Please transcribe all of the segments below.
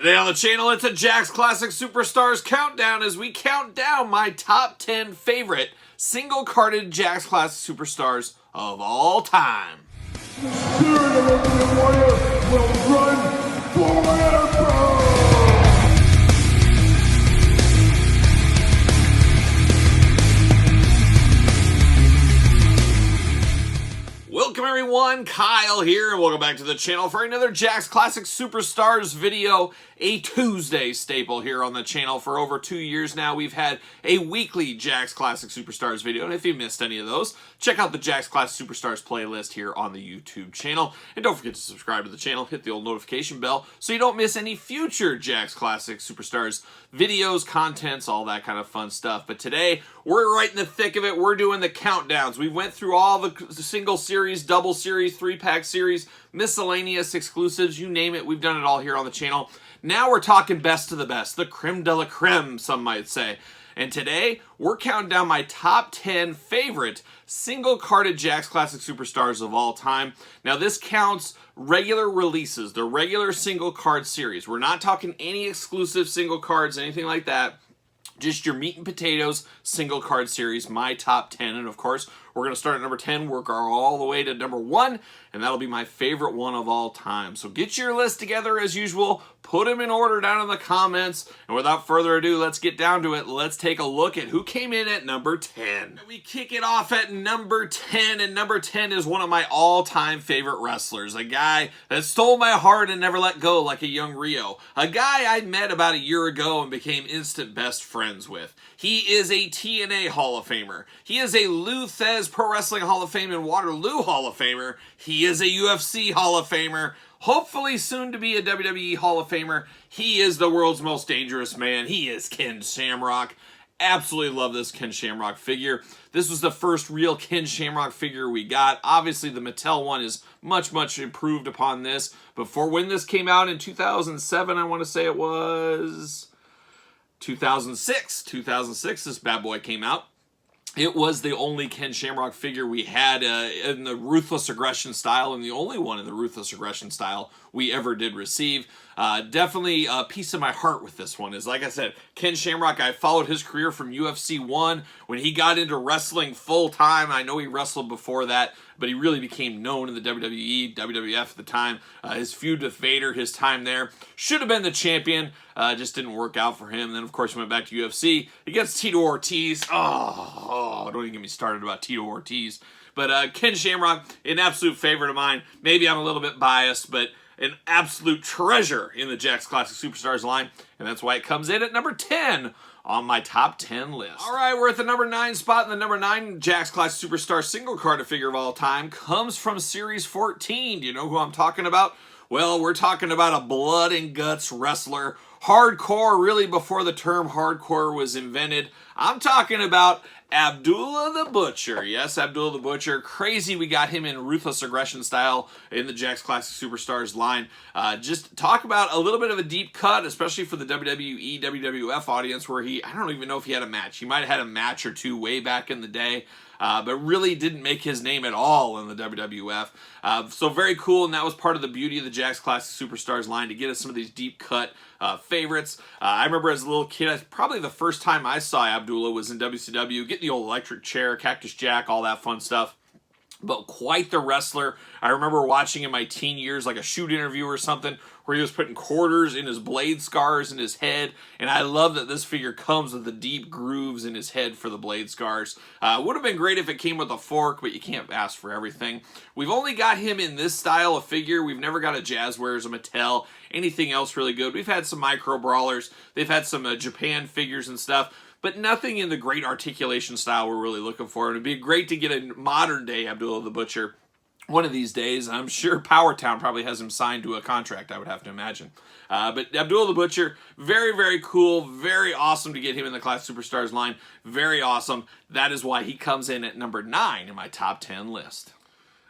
Today on the channel, it's a Jakks Classic Superstars countdown as we count down my top 10 favorite single-carded Jakks Classic Superstars of all time. The spirit of Ultimate Warrior will run forever! Welcome everyone, Kyle here, and welcome back to the channel for another Jakks Classic Superstars video, a Tuesday staple here on the channel. For over 2 years now, we've had a weekly Jakks Classic Superstars video, and if you missed any of those, check out the Jakks Classic Superstars playlist here on the YouTube channel. And don't forget to subscribe to the channel, hit the old notification bell so you don't miss any future Jakks Classic Superstars videos, contents, all that kind of fun stuff. But today, we're right in the thick of it. We're doing the countdowns. We went through all the single series, double series, 3-pack series, miscellaneous exclusives, you name it. We've done it all here on the channel. Now we're talking best of the best, the creme de la creme, some might say. And today, we're counting down my top 10 favorite single-carded Jakks Classic Superstars of all time. Now, this counts regular releases, the regular single-card series. We're not talking any exclusive single cards, anything like that. Just your meat and potatoes single card series, my top 10. And of course, we're going to start at number 10, work all the way to number 1, and that'll be my favorite one of all time. So get your list together as usual, put them in order down in the comments, and without further ado, let's get down to it. Let's take a look at who came in at number 10. We kick it off at number 10, and number 10 is one of my all-time favorite wrestlers, a guy that stole my heart and never let go like a young Rio, a guy I met about a year ago and became instant best friends with. He is a TNA Hall of Famer. He is a Lou Thesz Pro Wrestling Hall of Fame and Waterloo Hall of Famer. He is a UFC Hall of Famer. Hopefully soon to be a WWE Hall of Famer. He is the world's most dangerous man. He is Ken Shamrock. Absolutely love this Ken Shamrock figure. This was the first real Ken Shamrock figure we got. Obviously, the Mattel one is much, much improved upon this. Before when this came out in 2007, I want to say it was 2006. 2006, this bad boy came out. It was the only Ken Shamrock figure we had in the Ruthless Aggression style, and the only one in the Ruthless Aggression style we ever did receive. Definitely a piece of my heart with this one is, like I said, Ken Shamrock. I followed his career from UFC 1 when he got into wrestling full time. I know he wrestled before that, but he really became known in the WWE, WWF at the time. His feud with Vader, his time there, should have been the champion. Just didn't work out for him. Then, of course, he went back to UFC against Tito Ortiz. Oh, don't even get me started about Tito Ortiz. But Ken Shamrock, an absolute favorite of mine. Maybe I'm a little bit biased, but an absolute treasure in the Jakks Classic Superstars line, and that's why it comes in at number 10 on my top 10 list. All right, we're at the number 9 spot, and the number 9 Jakks Classic Superstar single card figure of all time comes from Series 14. Do you know who I'm talking about? Well, we're talking about a blood and guts wrestler, hardcore, really before the term hardcore was invented. I'm talking about Abdullah the Butcher. Yes, Abdullah the Butcher. Crazy we got him in Ruthless Aggression style in the Jakks Classic Superstars line. Just talk about a little bit of a deep cut, especially for the WWE, WWF audience, where I don't even know if he had a match. He might have had a match or two way back in the day. But really didn't make his name at all in the WWF. So very cool, and that was part of the beauty of the Jakks Classic Superstars line, to get us some of these deep cut favorites. I remember as a little kid, probably the first time I saw Abdullah was in WCW, getting the old electric chair, Cactus Jack, all that fun stuff. But quite the wrestler. I remember watching in my teen years, like a shoot interview or something, where he was putting quarters in his blade scars in his head. And I love that this figure comes with the deep grooves in his head for the blade scars. Would have been great if it came with a fork, but you can't ask for everything. We've only got him in this style of figure. We've never got a Jazzwares, a Mattel, anything else really good. We've had some micro brawlers. They've had some Japan figures and stuff, but nothing in the great articulation style we're really looking for. And it'd be great to get a modern-day Abdullah the Butcher one of these days. I'm sure Powertown probably has him signed to a contract, I would have to imagine. But Abdullah the Butcher, very, very cool, very awesome to get him in the Classic Superstars line. Very awesome. That is why he comes in at number 9 in my top 10 list.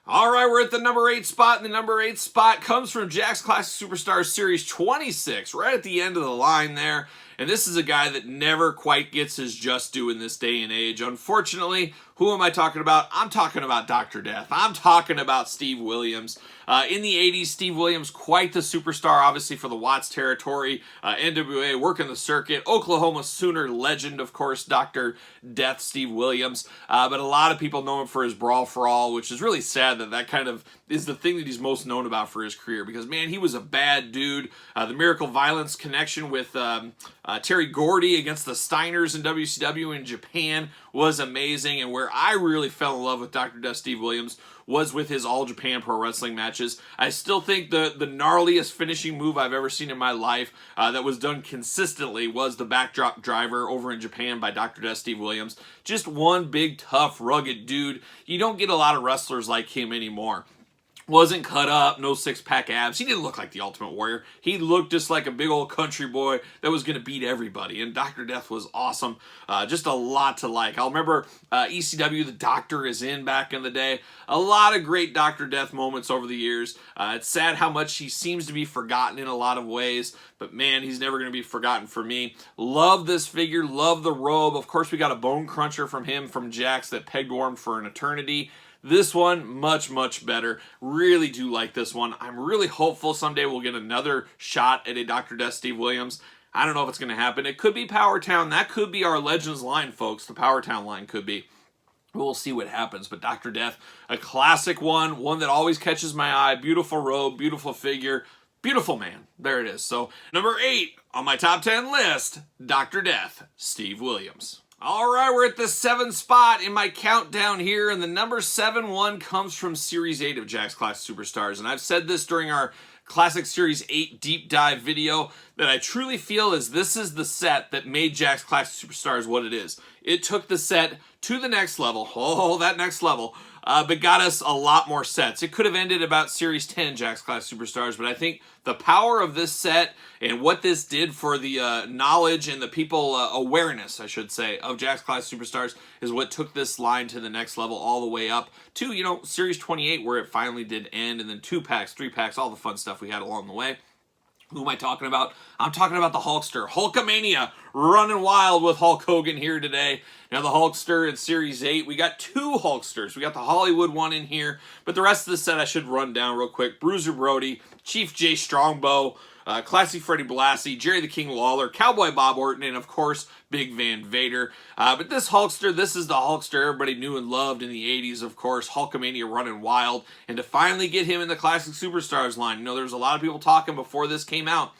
All right, we're at the number 8 spot, and the number 8 spot comes from Jakks Classic Superstars Series 26, right at the end of the line there. And this is a guy that never quite gets his just due in this day and age. Unfortunately, Who am I talking about? I'm talking about Dr. Death. I'm talking about Steve Williams. In the 80s, Steve Williams, quite the superstar, obviously for the Watts territory, NWA, working the circuit, Oklahoma Sooner legend, of course, Dr. Death, Steve Williams. But a lot of people know him for his Brawl for All, which is really sad that that kind of is the thing that he's most known about for his career, because, man, he was a bad dude. The Miracle Violence connection with Terry Gordy against the Steiners in WCW in Japan was amazing, and where I really fell in love with Dr. Death Steve Williams was with his All Japan Pro Wrestling matches. I still think the gnarliest finishing move I've ever seen in my life that was done consistently was the backdrop driver over in Japan by Dr. Death Steve Williams. Just one big, tough, rugged dude. You don't get a lot of wrestlers like him anymore. Wasn't cut up, no six-pack abs. He didn't look like the Ultimate Warrior. He looked just like a big old country boy that was going to beat everybody. And Dr. Death was awesome. Just a lot to like. I'll remember ECW, The Doctor is in back in the day. A lot of great Dr. Death moments over the years. It's sad how much he seems to be forgotten in a lot of ways. But man, he's never going to be forgotten for me. Love this figure. Love the robe. Of course, we got a bone cruncher from him from Jakks that peg warmed for an eternity. This one, much, much better. Really do like this one. I'm really hopeful someday we'll get another shot at a Dr. Death Steve Williams. I don't know if it's going to happen. It could be Powertown. That could be our Legends line, folks. The Powertown line could be. We'll see what happens. But Dr. Death, a classic one that always catches my eye. Beautiful robe, beautiful figure, beautiful man. There it is. So, number 8 on my top 10 list, Dr. Death Steve Williams. All right, we're at the 7th spot in my countdown here, and the number 7 one comes from Series 8 of Jakks Classic Superstars. And I've said this during our Classic Series 8 deep dive video, that I truly feel is this is the set that made Jakks Classic Superstars what it is. It took the set to the next level, that next level, but got us a lot more sets. It could have ended about Series 10 Jakks Classic Superstars, but I think the power of this set and what this did for the knowledge and the people awareness, I should say, of Jakks Classic Superstars is what took this line to the next level all the way up to, you know, Series 28 where it finally did end, and then 2-packs, 3-packs, all the fun stuff we had along the way. Who am I talking about? I'm talking about the Hulkster. Hulkamania running wild with Hulk Hogan here today. Now the Hulkster in Series 8, we got 2 Hulksters. We got the Hollywood one in here, but the rest of the set I should run down real quick. Bruiser Brody, Chief Jay Strongbow, Classy Freddie Blassie, Jerry the King Lawler, Cowboy Bob Orton, and of course, Big Van Vader. But this Hulkster, this is the Hulkster everybody knew and loved in the 80s, of course. Hulkamania running wild. And to finally get him in the Classic Superstars line, you know, there was a lot of people talking before this came out.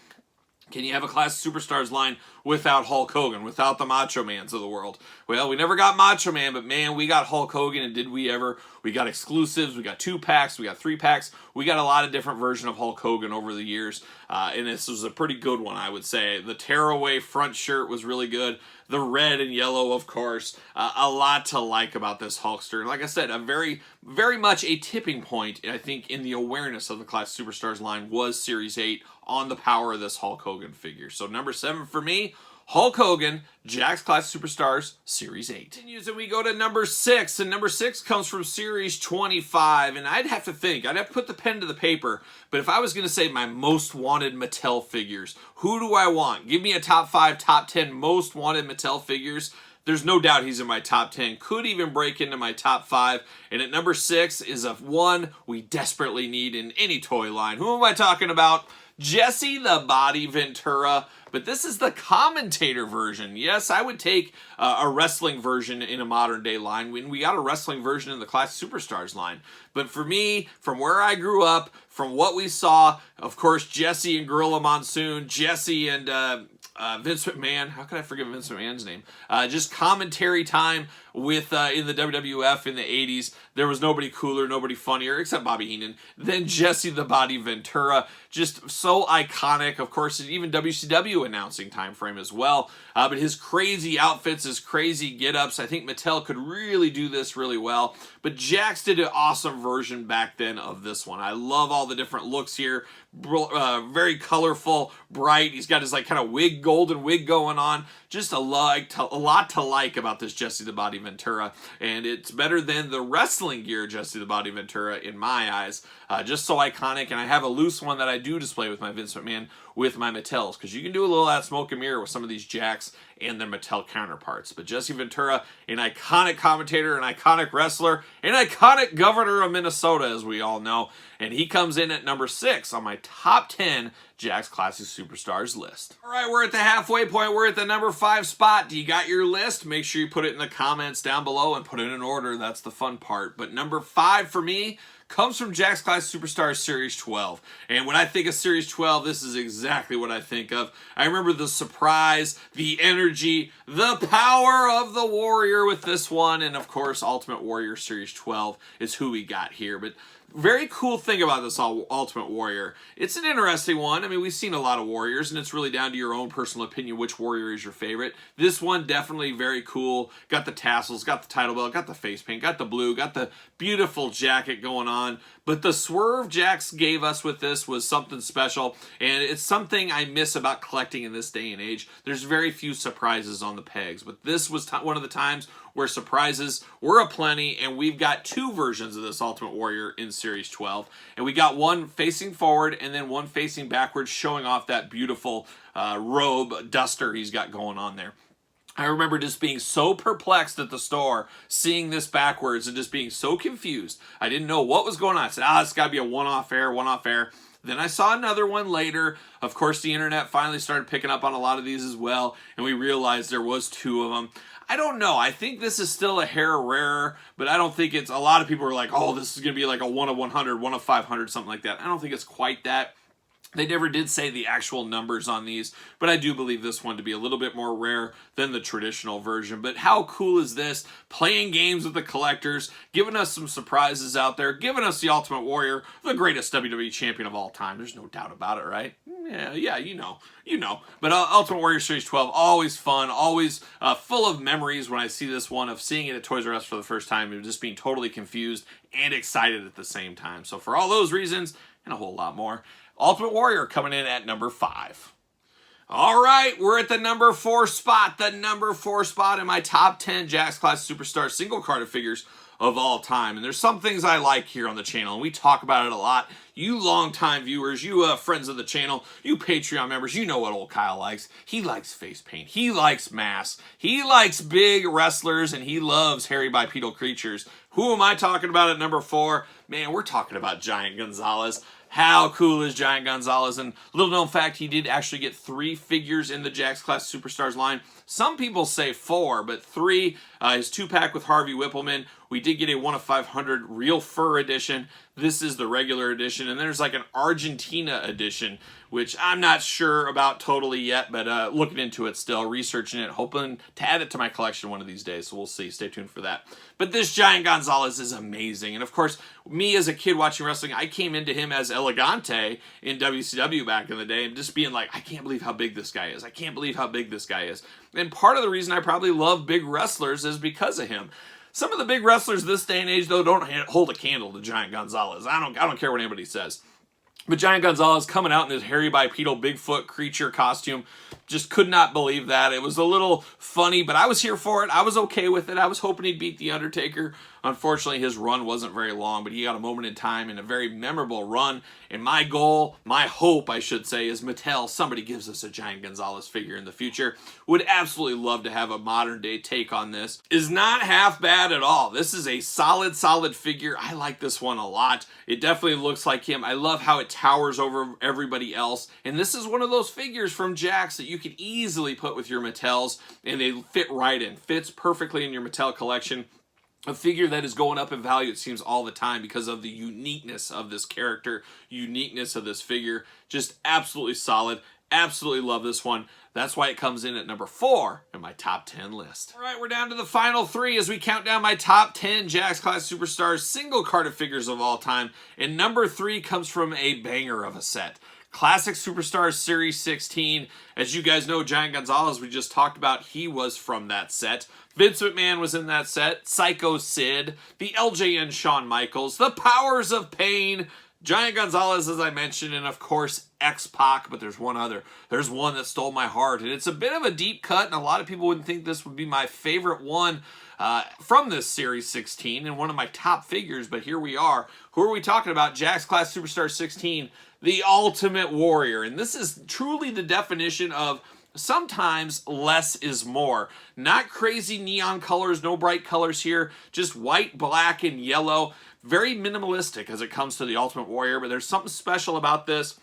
Can you have a Classic Superstars line without Hulk Hogan, without the Macho Mans of the world? Well, we never got Macho Man, but man, we got Hulk Hogan, and did we ever? We got exclusives, we got 2-packs, we got 3-packs, we got a lot of different versions of Hulk Hogan over the years, and this was a pretty good one, I would say. The tearaway front shirt was really good. The red and yellow, of course. A lot to like about this Hulkster. Like I said, a very, very much a tipping point, I think, in the awareness of the Classic Superstars line was Series 8 on the power of this Hulk Hogan figure. So number 7 for me, Hulk Hogan, Jakks Classic Superstars, Series 8. Continues, and we go to number 6, and number 6 comes from Series 25, and I'd have to think, I'd have to put the pen to the paper, but if I was going to say my most wanted Mattel figures, who do I want? Give me a top 5, top 10 most wanted Mattel figures. There's no doubt he's in my top 10, could even break into my top 5, and at number 6 is a one we desperately need in any toy line. Who am I talking about? Jesse the Body Ventura, but this is the commentator version. Yes, I would take a wrestling version in a modern day line when we got a wrestling version in the Classic Superstars line. But for me, from where I grew up, from what we saw, of course, Jesse and Gorilla Monsoon, Jesse and Vince McMahon. How could I forget Vince McMahon's name? Just commentary time with in the WWF in the 80s. There was nobody cooler, nobody funnier, except Bobby Heenan, than Jesse the Body Ventura. Just so iconic. Of course, even WCW announcing time frame as well. But his crazy outfits, his crazy get-ups, I think Mattel could really do this really well. But Jakks did an awesome version back then of this one. I love all the different looks here. Very colorful, bright. He's got his like kind of wig, golden wig going on. Just a lot to like about this Jesse the Body Ventura, and it's better than the wrestling gear Jesse the Body Ventura in my eyes. Just so iconic, and I have a loose one that I do display with my Vince McMahon with my Mattels, because you can do a little of that smoke and mirror with some of these Jakks and their Mattel counterparts. But Jesse Ventura, an iconic commentator, an iconic wrestler, an iconic governor of Minnesota, as we all know, and he comes in at number 6 on my top 10 Jakks Classic Superstars list. All right, we're at the halfway point. We're at the number 5 spot. Do you got your list? Make sure you put it in the comments down below and put it in order. That's the fun part. But number 5 for me comes from Jakks Classic Superstars Series 12. And when I think of Series 12, this is exactly what I think of. I remember the surprise, the energy, the power of the Warrior with this one. And of course, Ultimate Warrior Series 12 is who we got here. But very cool thing about this Ultimate Warrior. It's an interesting one. I mean, we've seen a lot of Warriors, and it's really down to your own personal opinion which Warrior is your favorite. This one, definitely very cool. Got the tassels, got the title belt, got the face paint, got the blue, got the beautiful jacket going on. But the swerve Jakks gave us with this was something special, and it's something I miss about collecting in this day and age. There's very few surprises on the pegs, but this was one of the times where surprises were aplenty, and we've got 2 versions of this Ultimate Warrior in Series 12, and we got one facing forward and then one facing backwards, showing off that beautiful robe duster he's got going on there. I remember just being so perplexed at the store, seeing this backwards and just being so confused. I didn't know what was going on. I said, it's got to be a one-off error, one-off error. Then I saw another one later. Of course, the internet finally started picking up on a lot of these as well, and we realized there was 2 of them. I don't know. I think this is still a hair rarer, but I don't think it's... A lot of people are like, oh, this is going to be like a 1 of 100, 1 of 500, something like that. I don't think it's quite that. They never did say the actual numbers on these, but I do believe this one to be a little bit more rare than the traditional version. But how cool is this? Playing games with the collectors, giving us some surprises out there, giving us the Ultimate Warrior, the greatest WWE champion of all time. There's no doubt about it, right? Yeah, you know. But Ultimate Warrior Series 12, always fun, always full of memories when I see this one, of seeing it at Toys R Us for the first time and just being totally confused and excited at the same time. So for all those reasons, and a whole lot more, Ultimate Warrior coming in at number 5. All right, we're at the number 4 spot. The number 4 spot in my top 10 Jakks Classic Superstar single carded figures of all time. And there's some things I like here on the channel, and we talk about it a lot. You longtime viewers, you friends of the channel, you Patreon members, you know what old Kyle likes. He likes face paint. He likes masks. He likes big wrestlers, and he loves hairy bipedal creatures. Who am I talking about at number 4? Man, we're talking about Giant Gonzalez. How cool is Giant Gonzalez? And little known fact, he did actually get 3 figures in the Jakks Classic Superstars line. Some people say 4, but 3. His 2-pack with Harvey Whippleman. We did get a 1 of 500 real fur edition. This is the regular edition. And there's like an Argentina edition, which I'm not sure about totally yet, but looking into it still, researching it, hoping to add it to my collection one of these days. So we'll see. Stay tuned for that. But this Giant Gonzalez is amazing. And of course, me as a kid watching wrestling, I came into him as Elegante in WCW back in the day, and just being like, I can't believe how big this guy is. I can't believe how big this guy is. And part of the reason I probably love big wrestlers is because of him. Some of the big wrestlers this day and age, though, don't hold a candle to Giant Gonzalez. I don't care what anybody says. But Giant Gonzalez coming out in his hairy bipedal Bigfoot creature costume, just could not believe that. It was a little funny, but I was here for it. I was okay with it. I was hoping he'd beat The Undertaker. Unfortunately, his run wasn't very long, but he got a moment in time and a very memorable run. And my goal, my hope, I should say, is Mattel, somebody gives us a Giant Gonzalez figure in the future. Would absolutely love to have a modern-day take on this. Is not half bad at all. This is a solid figure. I like this one a lot. It definitely looks like him. I love how it towers over everybody else. And this is one of those figures from Jakks that you can easily put with your Mattels, and they fit right in. Fits perfectly in your Mattel collection. A figure that is going up in value, it seems, all the time because of the uniqueness of this character, uniqueness of this figure. Just absolutely solid. Absolutely love this one. That's why it comes in at number 4 in my top 10 list. All right, we're down to the final 3 as we count down my top 10 Jakks Classic Superstars single carded figures of all time. And number 3 comes from a banger of a set. Classic Superstars Series 16. As you guys know, Giant Gonzalez, we just talked about, he was from that set. Vince McMahon was in that set. Psycho Sid. The LJN Shawn Michaels. The Powers of Pain. Giant Gonzalez, as I mentioned, and of course, X-Pac, but there's one other. There's one that stole my heart, and it's a bit of a deep cut, and a lot of people wouldn't think this would be my favorite one from this Series 16, and one of my top figures, but here we are. Who are we talking about? Jakks Classic Superstar 16. the Ultimate Warrior. And this is truly the definition of sometimes less is more. Not crazy neon colors, no bright colors here, just white, black, and yellow. Very minimalistic as it comes to the Ultimate Warrior, but there's something special about this.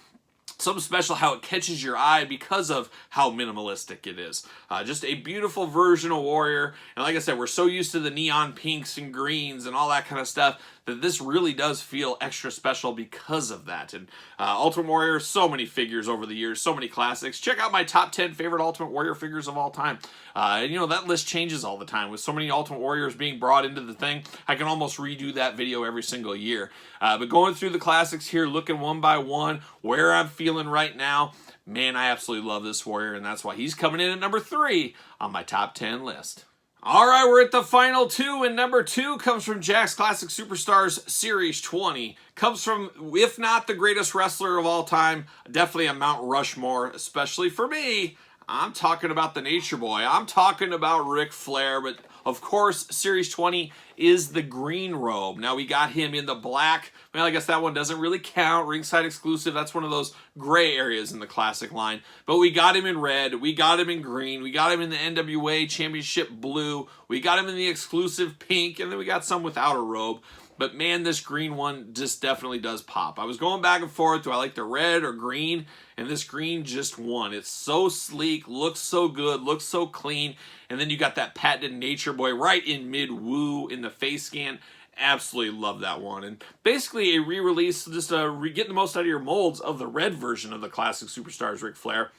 Something special how it catches your eye because of how minimalistic it is. Just a beautiful version of Warrior. And like I said, we're so used to the neon pinks and greens and all that kind of stuff that this really does feel extra special because of that. And Ultimate Warrior, so many figures over the years, so many classics. Check out my top 10 favorite Ultimate Warrior figures of all time. And you know, that list changes all the time. With so many Ultimate Warriors being brought into the thing, I can almost redo that video every single year. But going through the classics here, looking one by one, where I'm feeling right now, man, I absolutely love this Warrior, and that's why he's coming in at number 3 on my top 10 list. All right, we're at the final 2, and number 2 comes from Jakks Classic Superstars Series 20. Comes from, if not the greatest wrestler of all time, definitely a Mount Rushmore, especially for me. I'm talking about the Nature Boy. I'm talking about Ric Flair, but of course, Series 20 is the green robe. Now, we got him in the black. Well, I guess that one doesn't really count. Ringside exclusive. That's one of those gray areas in the classic line. But we got him in red. We got him in green. We got him in the NWA Championship blue. We got him in the exclusive pink. And then we got some without a robe. But man, this green one just definitely does pop. I was going back and forth. Do I like the red or green? And this green just won. It's so sleek, looks so good, looks so clean. And then you got that patented Nature Boy right in mid-woo in the face scan. Absolutely love that one. And basically a re-release, just getting the most out of your molds of the red version of the Classic Superstars Ric Flair.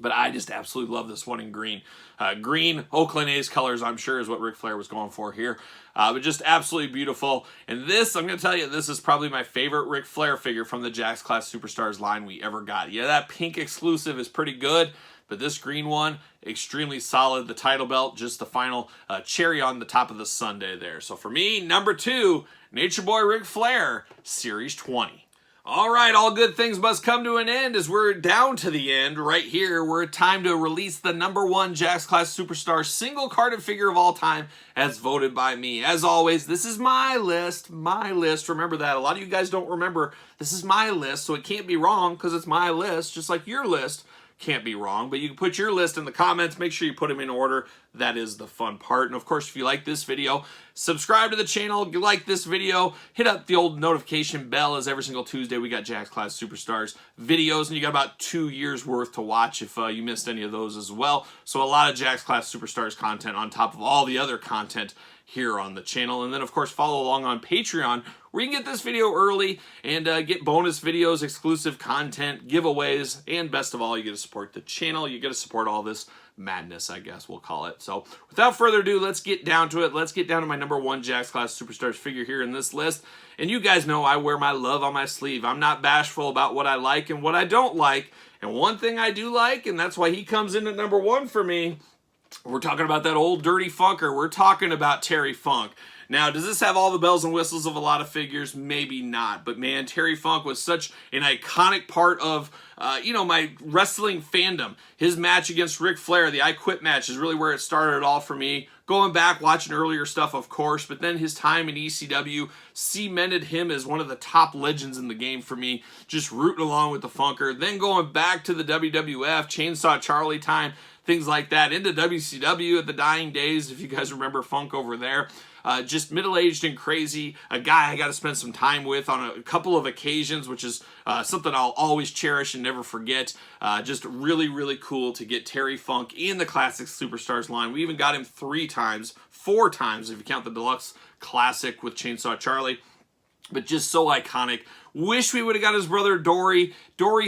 But I just absolutely love this one in green. Green, Oakland A's colors, I'm sure, is what Ric Flair was going for here. But just absolutely beautiful. And this, I'm going to tell you, this is probably my favorite Ric Flair figure from the Jakks Class Superstars line we ever got. Yeah, that pink exclusive is pretty good, but this green one, extremely solid. The title belt, just the final cherry on the top of the sundae there. So for me, number 2, Nature Boy Ric Flair, Series 20. All right, all good things must come to an end as we're down to the end right here. We're time to release the number 1 Jakks Class Superstar single carded figure of all time as voted by me. As always, this is my list. Remember that. A lot of you guys don't remember. This is my list, so it can't be wrong because it's my list, just like your list can't be wrong. But you can put your list in the comments. Make sure you put them in order. That is the fun part. And of course, if you like this video, subscribe to the channel. If you like this video, hit up the old notification bell, as every single Tuesday we got Jakks Class Superstars videos, and you got about 2 years worth to watch if you missed any of those as well. So a lot of Jakks Class Superstars content on top of all the other content here on the channel. And then of course follow along on Patreon, where you can get this video early and get bonus videos, exclusive content, giveaways, and best of all, you get to support the channel. You get to support all this madness, I guess we'll call it. So without further ado, let's get down to it. Let's get down to my number 1 Jakks Class Superstars figure here in this list. And you guys know I wear my love on my sleeve. I'm not bashful about what I like and what I don't like. And one thing I do like, and that's why he comes in at number 1 for me, we're talking about that old dirty funker. We're talking about Terry Funk. Now, does this have all the bells and whistles of a lot of figures? Maybe not. But man, Terry Funk was such an iconic part of, my wrestling fandom. His match against Ric Flair, the I Quit match, is really where it started it all for me. Going back, watching earlier stuff, of course, but then his time in ECW cemented him as one of the top legends in the game for me, just rooting along with the Funker. Then going back to the WWF, Chainsaw Charlie time, things like that, into WCW at the dying days, if you guys remember Funk over there. Just middle-aged and crazy, a guy I got to spend some time with on a couple of occasions, which is something I'll always cherish and never forget. Just really, really cool to get Terry Funk in the Classic Superstars line. We even got him 4 times if you count the Deluxe Classic with Chainsaw Charlie. But just so iconic. Wish we would have got his brother Dory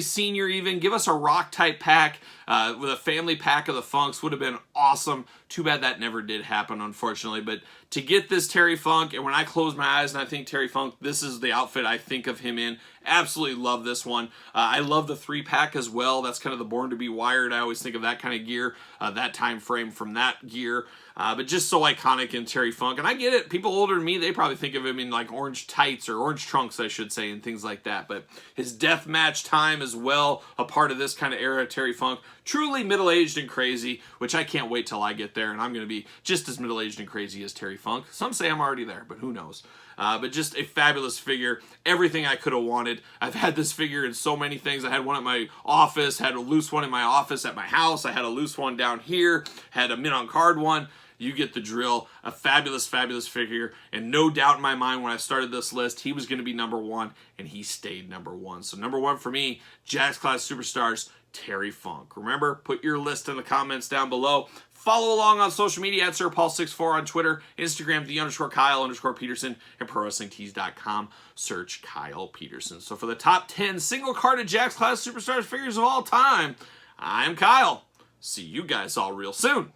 Sr. even. Give us a Rock-type pack with a family pack of the Funks. Would have been awesome. Too bad that never did happen, unfortunately. But to get this Terry Funk, and when I close my eyes and I think Terry Funk, this is the outfit I think of him in. Absolutely love this one. I love the 3-pack as well. That's kind of the Born to be Wired. I always think of that kind of gear, that time frame from that gear. But just so iconic in Terry Funk. And I get it. People older than me, they probably think of him in like orange tights or orange trunks, I should say, and things like that. But his death match time as well, a part of this kind of era, Terry Funk, truly middle-aged and crazy, which I can't wait till I get there, and I'm going to be just as middle-aged and crazy as Terry Funk. Some say I'm already there, but who knows. But just a fabulous figure. Everything I could have wanted. I've had this figure in so many things. I had one at my office, had a loose one in my office at my house. I had a loose one down here, had a mint-on-card one. You get the drill. A fabulous, fabulous figure. And no doubt in my mind when I started this list, he was going to be number one, and he stayed number one. So number one for me, Jakks Class Superstars, Terry Funk. Remember, put your list in the comments down below. Follow along on social media at SirPaul64 on Twitter, Instagram, _Kyle_Peterson, and ProWrestlingTees.com. Search Kyle Peterson. So for the top 10 single-carded Jakks Class Superstars figures of all time, I'm Kyle. See you guys all real soon.